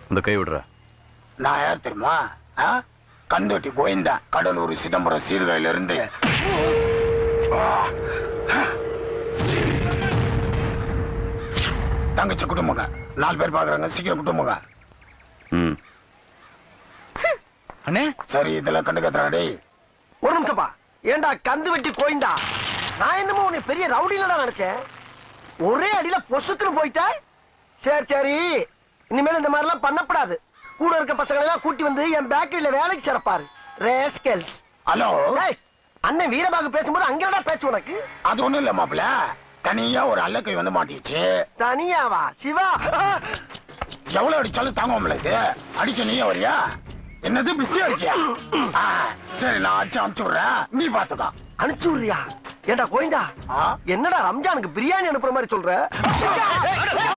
இந்த கை விடுற. நான் யார் தெரியுமா? கந்தோட்டி கோயந்தா, கடலூர் சிதம்பரம் சீர்காழில இருந்து. தங்கச்சி குடும்பங்க 4 பேர் பாக்குறாங்க, சீக்கிரம் குடும்பங்க. அண்ணே சரி, இதெல்லாம் கண்டுக்கறாடே. ஒரு நிமிஷப்பா. ஏண்டா கந்து வெட்டி கோயந்தா, நான் என்னமோ உன்னை பெரிய ரவுடில நினைச்சேன். ஒரே அடியில பொசுக்குன்னு போயிட்ட. சரி சரி, இனிமேல் இந்த மாதிரி எல்லாம் பண்ணப்படாது. கூட இருக்க பசங்களை எல்லாம் கூட்டி வந்து என் பேக்கரியில வேலைக்கு சிறப்பாரு. ரேஸ்கல்ஸ். ஹலோ, அண்ணன் வீரபாகு பேசும்போது அங்கடா பேச்சு உனக்கு? அது ஒண்ணும் இல்ல மாப்பிள, தனியா ஒரு அல்லக்கை வந்து மாட்டிச்சு. தனியாவா? சிவா எவ்வளவு அடிச்சாலும் தாங்க முடியாது. அடிக்க நீயே வரியா? என்னது பிஸியா இருக்கியா? சரி, நான் அடிச்சு அனுப்பிச்சு விடுறேன், நீ பாத்துக்கோ. அனுப்பிச்சு விடுறியா? ஏண்டா கோயந்தா, என்னடா ரம்ஜானுக்கு பிரியாணி அனுப்புற மாதிரி சொல்ற?